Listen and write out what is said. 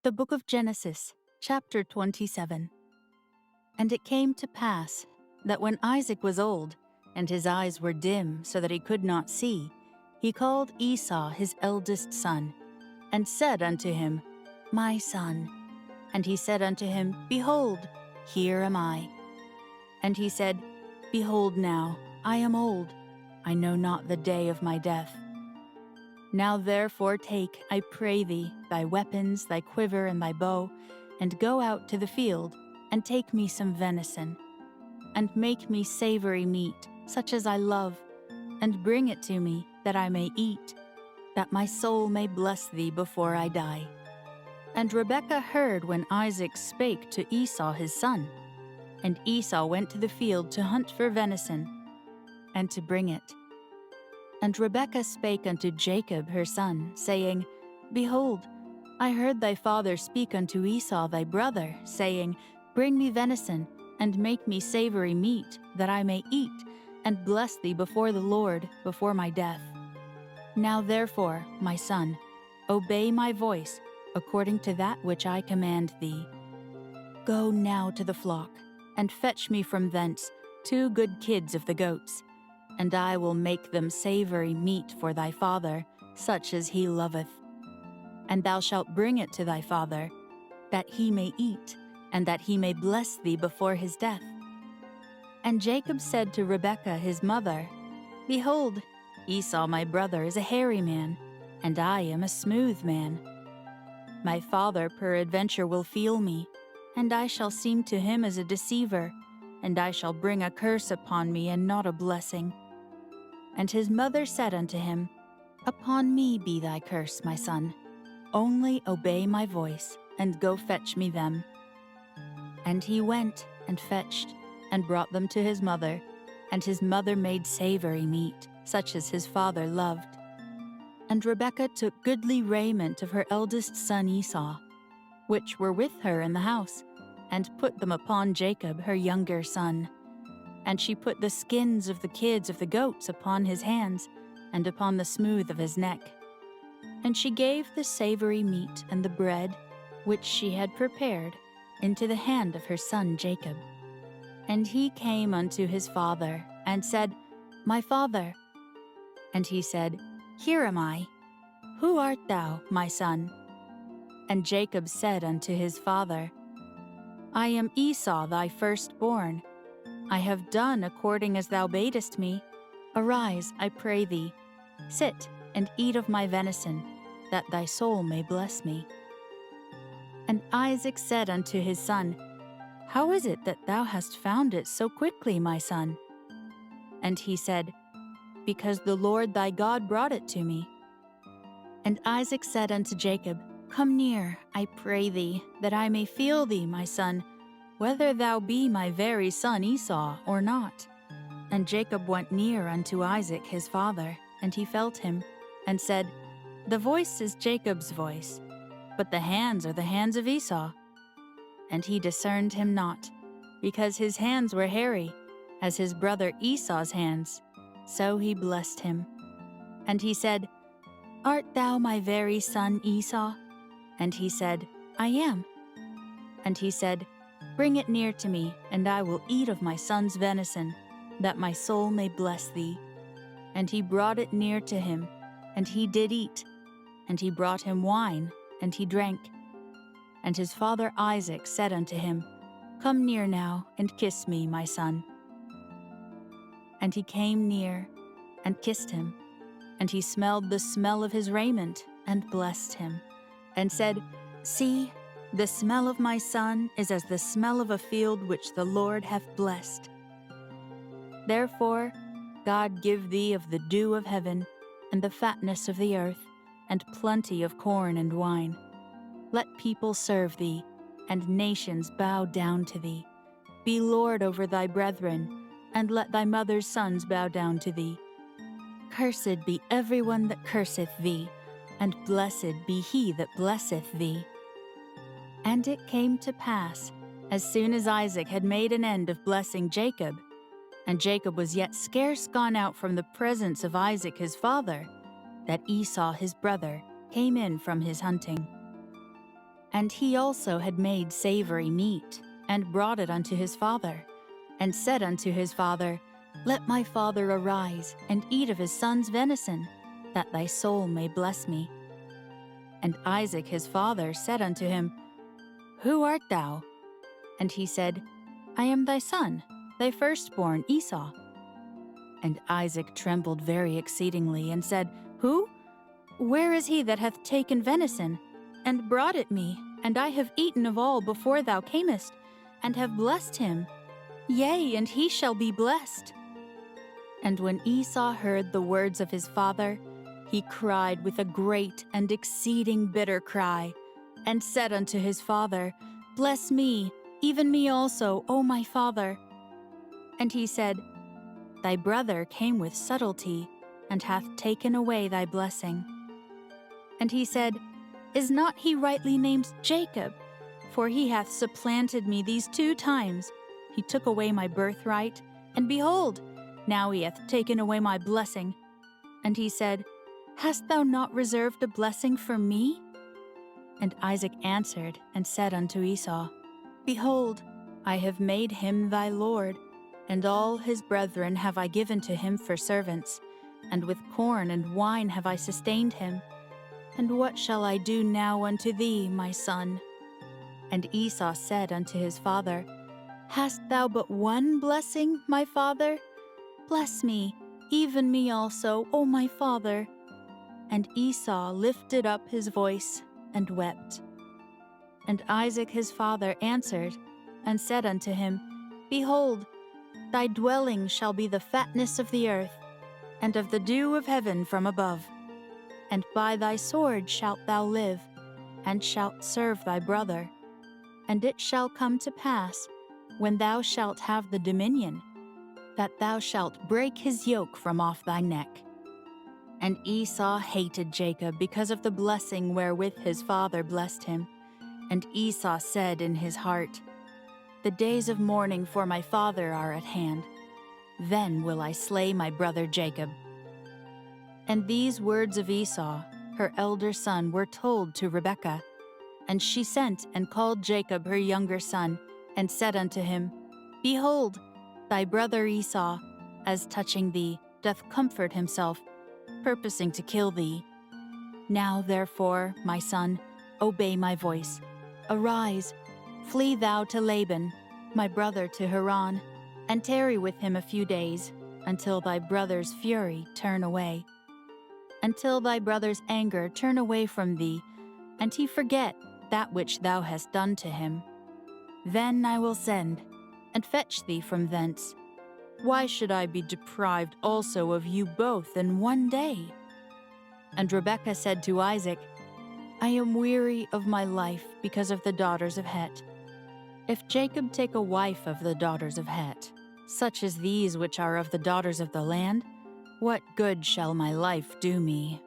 The book of Genesis, chapter 27. And it came to pass that when Isaac was old, and his eyes were dim so that he could not see, he called Esau his eldest son, and said unto him, My son. And he said unto him, Behold, here am I. And he said, Behold now, I am old, I know not the day of my death. Now therefore take, I pray thee, thy weapons, thy quiver, and thy bow, and go out to the field, and take me some venison, and make me savory meat, such as I love, and bring it to me, that I may eat, that my soul may bless thee before I die. And Rebekah heard when Isaac spake to Esau his son. And Esau went to the field to hunt for venison, and to bring it. And Rebekah spake unto Jacob her son, saying, Behold, I heard thy father speak unto Esau thy brother, saying, Bring me venison, and make me savory meat, that I may eat, and bless thee before the Lord, before my death. Now therefore, my son, obey my voice, according to that which I command thee. Go now to the flock, and fetch me from thence 2 good kids of the goats, and I will make them savory meat for thy father, such as he loveth. And thou shalt bring it to thy father, that he may eat, and that he may bless thee before his death. And Jacob said to Rebekah his mother, Behold, Esau my brother is a hairy man, and I am a smooth man. My father peradventure will feel me, and I shall seem to him as a deceiver, and I shall bring a curse upon me and not a blessing. And his mother said unto him, Upon me be thy curse, my son. Only obey my voice, and go fetch me them. And he went and fetched, and brought them to his mother, and his mother made savory meat, such as his father loved. And Rebekah took goodly raiment of her eldest son Esau, which were with her in the house, and put them upon Jacob her younger son. And she put the skins of the kids of the goats upon his hands, and upon the smooth of his neck. And she gave the savory meat and the bread, which she had prepared, into the hand of her son Jacob. And he came unto his father, and said, My father. And he said, Here am I. Who art thou, my son? And Jacob said unto his father, I am Esau thy firstborn. I have done according as thou badest me. Arise, I pray thee, sit and eat of my venison, that thy soul may bless me. And Isaac said unto his son, How is it that thou hast found it so quickly, my son? And he said, Because the Lord thy God brought it to me. And Isaac said unto Jacob, Come near, I pray thee, that I may feel thee, my son, whether thou be my very son Esau or not. And Jacob went near unto Isaac his father, and he felt him, and said, The voice is Jacob's voice, but the hands are the hands of Esau. And he discerned him not, because his hands were hairy, as his brother Esau's hands. So he blessed him. And he said, Art thou my very son Esau? And he said, I am. And he said, Bring it near to me, and I will eat of my son's venison, that my soul may bless thee. And he brought it near to him, and he did eat. And he brought him wine, and he drank. And his father Isaac said unto him, Come near now, and kiss me, my son. And he came near, and kissed him. And he smelled the smell of his raiment, and blessed him, and said, See, the smell of my son is as the smell of a field which the Lord hath blessed. Therefore God give thee of the dew of heaven, and the fatness of the earth, and plenty of corn and wine. Let people serve thee, and nations bow down to thee. Be Lord over thy brethren, and let thy mother's sons bow down to thee. Cursed be every one that curseth thee, and blessed be he that blesseth thee. And it came to pass, as soon as Isaac had made an end of blessing Jacob, and Jacob was yet scarce gone out from the presence of Isaac his father, that Esau his brother came in from his hunting. And he also had made savory meat, and brought it unto his father, and said unto his father, Let my father arise, and eat of his son's venison, that thy soul may bless me. And Isaac his father said unto him, Who art thou? And he said, I am thy son, thy firstborn Esau. And Isaac trembled very exceedingly, and said, Who? Where is he that hath taken venison, and brought it me? And I have eaten of all before thou camest, and have blessed him. Yea, and he shall be blessed. And when Esau heard the words of his father, he cried with a great and exceeding bitter cry, and said unto his father, Bless me, even me also, O my father. And he said, Thy brother came with subtlety, and hath taken away thy blessing. And he said, Is not he rightly named Jacob? For he hath supplanted me these 2 times. He took away my birthright, and behold, now he hath taken away my blessing. And he said, Hast thou not reserved a blessing for me? And Isaac answered and said unto Esau, Behold, I have made him thy lord, and all his brethren have I given to him for servants, and with corn and wine have I sustained him. And what shall I do now unto thee, my son? And Esau said unto his father, Hast thou but one blessing, my father? Bless me, even me also, O my father. And Esau lifted up his voice and wept. And Isaac his father answered and said unto him, Behold, thy dwelling shall be the fatness of the earth, and of the dew of heaven from above. And by thy sword shalt thou live, and shalt serve thy brother. And it shall come to pass, when thou shalt have the dominion, that thou shalt break his yoke from off thy neck. And Esau hated Jacob because of the blessing wherewith his father blessed him. And Esau said in his heart, The days of mourning for my father are at hand. Then will I slay my brother Jacob. And these words of Esau, her elder son, were told to Rebekah. And she sent and called Jacob her younger son, and said unto him, Behold, thy brother Esau, as touching thee, doth comfort himself, purposing to kill thee. Now therefore, my son, obey my voice. Arise, flee thou to Laban, my brother to Haran, and tarry with him a few days, until thy brother's fury turn away. Until thy brother's anger turn away from thee, and he forget that which thou hast done to him. Then I will send, and fetch thee from thence. Why should I be deprived also of you both in one day? And Rebekah said to Isaac, I am weary of my life because of the daughters of Het. If Jacob take a wife of the daughters of Het, such as these which are of the daughters of the land, what good shall my life do me?